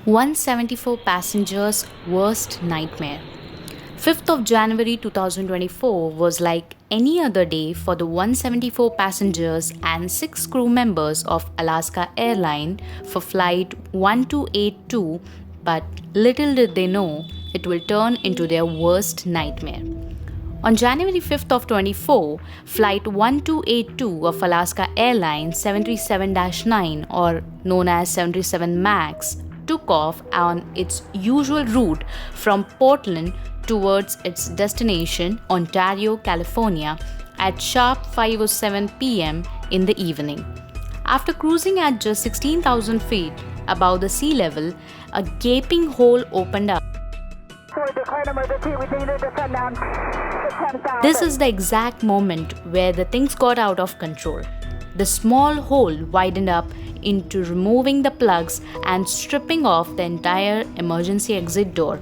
174 passengers' worst nightmare. 5th of January 2024 was like any other day for the 174 passengers and 6 crew members of Alaska Airline for flight 1282, but little did they know it will turn into their worst nightmare. On January 5th of 24, flight 1282 of Alaska Airline 737-9 or known as 737 MAX took off on its usual route from Portland towards its destination, Ontario, California, at sharp 5:07 p.m. in the evening. After cruising at just 16,000 feet above the sea level, a gaping hole opened up. This is the exact moment where the things got out of control. The small hole widened up into removing the plugs and stripping off the entire emergency exit door.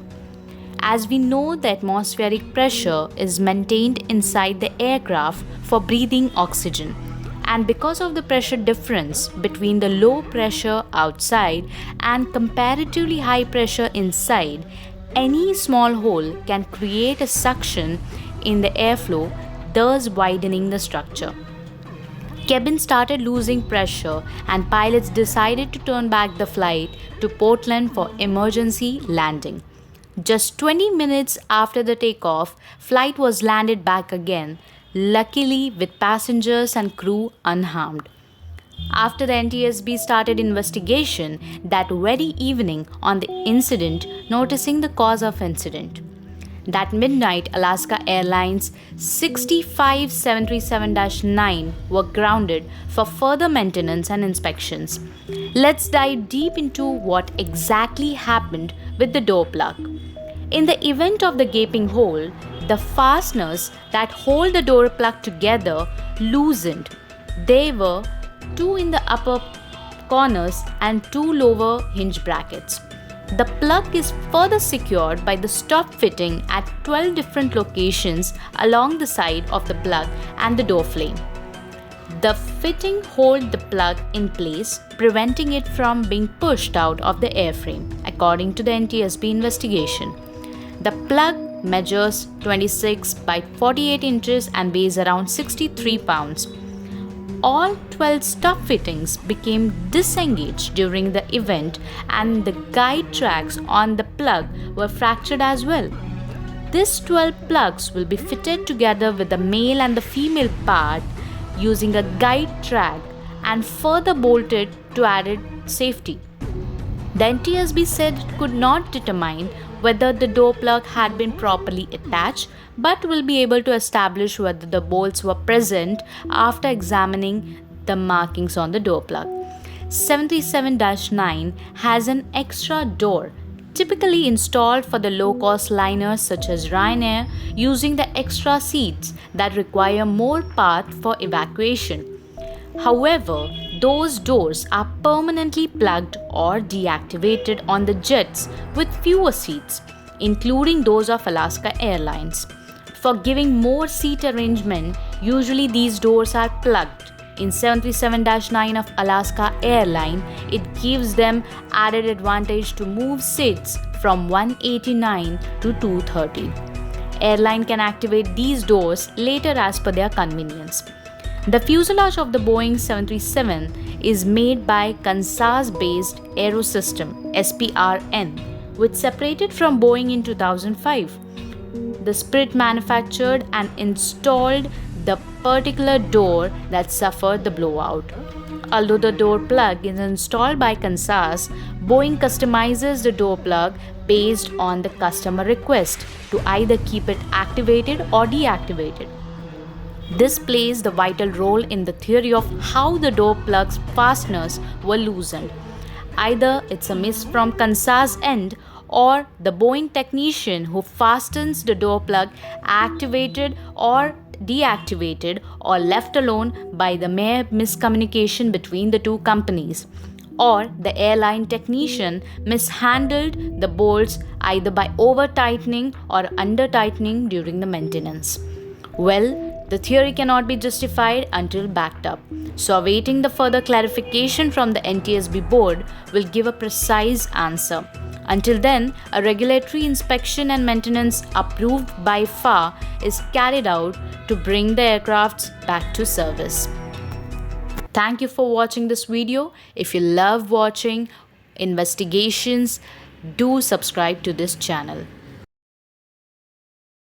As we know, the atmospheric pressure is maintained inside the aircraft for breathing oxygen. And because of the pressure difference between the low pressure outside and comparatively high pressure inside, any small hole can create a suction in the airflow, thus widening the structure. Cabin started losing pressure and pilots decided to turn back the flight to Portland for emergency landing. Just 20 minutes after the takeoff, flight was landed back again, luckily with passengers and crew unharmed. After the NTSB started investigation that very evening on the incident, noticing the cause of incident. That midnight, Alaska Airlines 65 737-9 were grounded for further maintenance and inspections. Let's dive deep into what exactly happened with the door plug. In the event of the gaping hole, the fasteners that hold the door plug together loosened. There were 2 in the upper corners and 2 lower hinge brackets. The plug is further secured by the stop fitting at 12 different locations along the side of the plug and the door frame. The fitting holds the plug in place, preventing it from being pushed out of the airframe, according to the NTSB investigation. The plug measures 26 by 48 inches and weighs around 63 pounds. All 12 stop fittings became disengaged during the event and the guide tracks on the plug were fractured as well. These 12 plugs will be fitted together with the male and the female part using a guide track and further bolted to added safety. The NTSB said it could not determine whether the door plug had been properly attached, but will be able to establish whether the bolts were present after examining the markings on the door plug. 737-9 has an extra door, typically installed for the low-cost liners such as Ryanair, using the extra seats that require more path for evacuation. However, those doors are permanently plugged or deactivated on the jets with fewer seats, including those of Alaska Airlines. For giving more seat arrangement, usually these doors are plugged. In 737-9 of Alaska Airline, it gives them added advantage to move seats from 189 to 230. Airline can activate these doors later as per their convenience. The fuselage of the Boeing 737 is made by Kansas-based Aerosystem (SPRN), which separated from Boeing in 2005. The Spirit manufactured and installed the particular door that suffered the blowout. Although the door plug is installed by Kansas, Boeing customizes the door plug based on the customer request to either keep it activated or deactivated. This plays the vital role in the theory of how the door plug's fasteners were loosened. Either it's a miss from Kansas' end or the Boeing technician who fastens the door plug activated or deactivated or left alone by the mere miscommunication between the two companies, or the airline technician mishandled the bolts either by over tightening or under tightening during the maintenance. Well, The theory cannot be justified until backed up. So, awaiting the further clarification from the NTSB board will give a precise answer. Until then, a regulatory inspection and maintenance approved by FAA is carried out to bring the aircrafts back to service. Thank you for watching this video. If you love watching investigations, do subscribe to this channel.